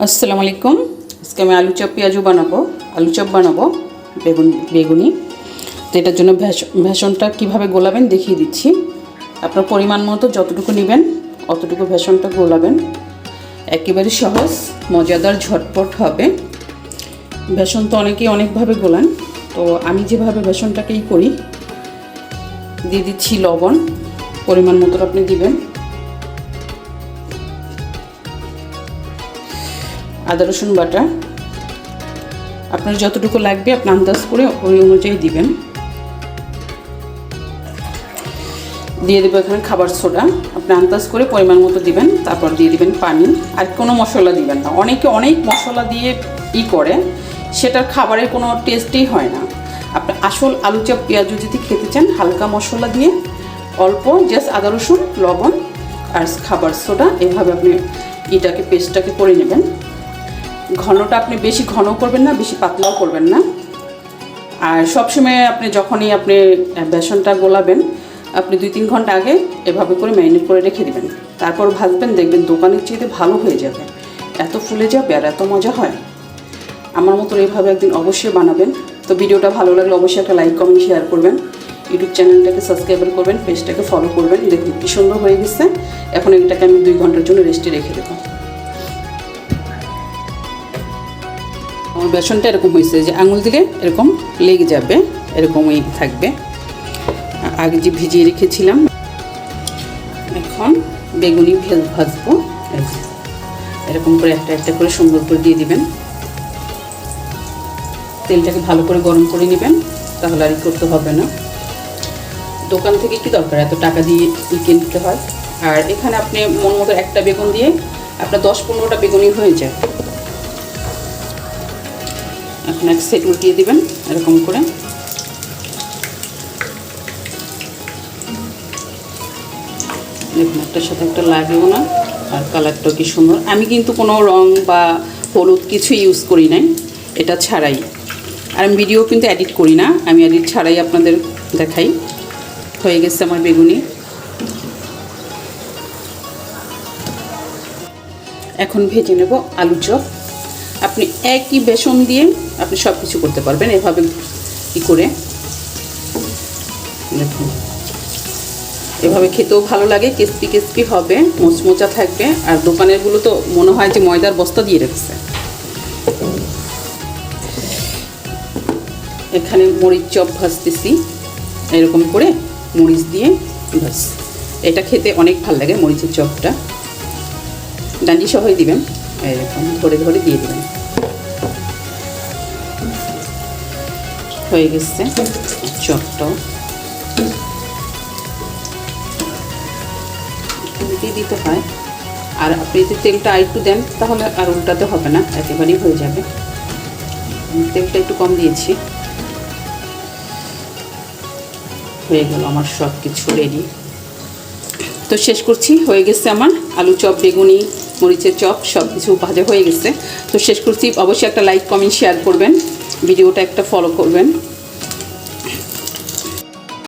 আসসালামু আলাইকুম। আজকে আমি আলু চপ পেঁয়াজু বানাবো, আলু চপ বানাবো বেগুনি। তো এটার জন্য বেসনটা কীভাবে গোলাবেন দেখিয়ে দিচ্ছি। আপনার পরিমাণ মতো যতটুকু নেবেন অতটুকু বেসনটা গোলাবেন। একেবারে সহজ, মজাদার, ঝটপট হবে। বেসন তো অনেকেই অনেকভাবে গোলান, তো আমি যেভাবে বেসনটাকেই করি, দিয়ে দিচ্ছি লবণ, পরিমাণ মতো আপনি দিবেন। আদা রসুন বাটা আপনার যতটুকু লাগবে আপনি আন্দাজ করে ওই অনুযায়ী দিবেন। দিয়ে দেবো এখানে খাবার সোডা, আপনি আন্দাজ করে পরিমাণ মতো দিবেন। তারপর দিয়ে দিবেন পানি। আর কোনো মশলা দিবেন না। অনেকে অনেক মশলা দিয়ে করে, সেটার খাবারের কোনো টেস্টই হয় না। আপনি আসল আলু চপ পেঁয়াজু যদি খেতে চান, হালকা মশলা দিয়ে অল্প জাস্ট আদা রসুন, লবণ আর খাবার সোডা, এভাবে আপনি এটাকে পেস্টটাকে করে নেবেন। ঘনটা আপনি বেশি ঘন করবেন না, বেশি পাতলাও করবেন না। আর সবসময় আপনি যখনই আপনি বেসনটা গোলাবেন, আপনি 2-3 ঘন্টা আগে এভাবে করে ম্যারিনেট করে রেখে দেবেন। তারপর ভাজবেন, দেখবেন দোকানের চেয়ে ভালো হয়ে যাবে, এত ফুলে যাবে আর এত মজা হয়। আমার মতো এইভাবে একদিন অবশ্যই বানাবেন। তো ভিডিওটা ভালো লাগলে অবশ্যই একটা লাইক কমেন্ট শেয়ার করবেন। ইউটিউব চ্যানেলটাকে সাবস্ক্রাইব করবেন, পেজটাকে ফলো করবেন। দেখুন কি সুন্দর হয়ে গেছে। এখন এটাকে আমি 2 ঘন্টার জন্য রেস্টে রেখে দেবো। আমার বেসনটা এরকম হয়েছে যে আঙুল দিলে এরকম লেগে যাবে, এরকমই থাকবে। আগে যে ভিজিয়ে রেখেছিলাম, এখন বেগুনি ভাজবো। এরকম করে একটা একটা করে সুন্দর করে দিয়ে দিবেন। তেলটাকে ভালো করে গরম করে নেবেন, তাহলে আর করতে হবে না। দোকান থেকে কি দরকার এত টাকা দিয়ে কিনতে হয়। আর এখানে আপনি মন মতো একটা বেগুন দিয়ে আপনার 10-15টা বেগুনি হয়ে যায়। এখন এক সেট উল্টিয়ে দিবেন এরকম করে। দেখুন একটার সাথে একটা লাগেও না, আর কালারটাও কি সুন্দর। আমি কিন্তু কোনো রং বা হলুদ কিছু ইউজ করি নাই, এটা ছাড়াই। আর আমি ভিডিও কিন্তু এডিট করি না, আমি এডিট ছাড়াই আপনাদের দেখাই। হয়ে গেছে আমার বেগুনি। এখন ভেজে নেব আলু চপ। আপনি একই বেসন দিয়ে আপনি সব কিছু করতে পারবেন, এভাবে কি করে। দেখুন এভাবে খেতেও ভালো লাগে, ক্রিস্পি ক্রিস্পি হবে, মোচমোচা থাকবে। আর দোকানেরগুলো তো মনে হয় যে ময়দার বস্তা দিয়ে রাখছে। এখানে মরিচ চপ ভাজতেছি, এরকম করে মরিচ দিয়ে ভাজ। এটা খেতে অনেক ভালো লাগে, মরিচের চপটা। ডান্ডি সহই দিবেন, এরকম ধরে ধরে দিয়ে দেবেন। হয়ে গেছে চপটাও। দিতে হয়। আর আপনি যদি তেলটা আরেকটু দেন তাহলে আর উল্টাতে হবে না, একেবারেই হয়ে যাবে। তেলটা একটু কম দিয়েছি। হয়ে গেল আমার সব কিছু রেডি। তো শেষ করছি, হয়ে গেছে আমার আলু চপ, বেগুনি, মরিচের চপ, সব কিছু ভাজা হয়ে গেছে। তো শেষ করছি। অবশ্যই একটা লাইক কমেন্ট শেয়ার করবেন, ভিডিওটা একটা ফলো করবেন।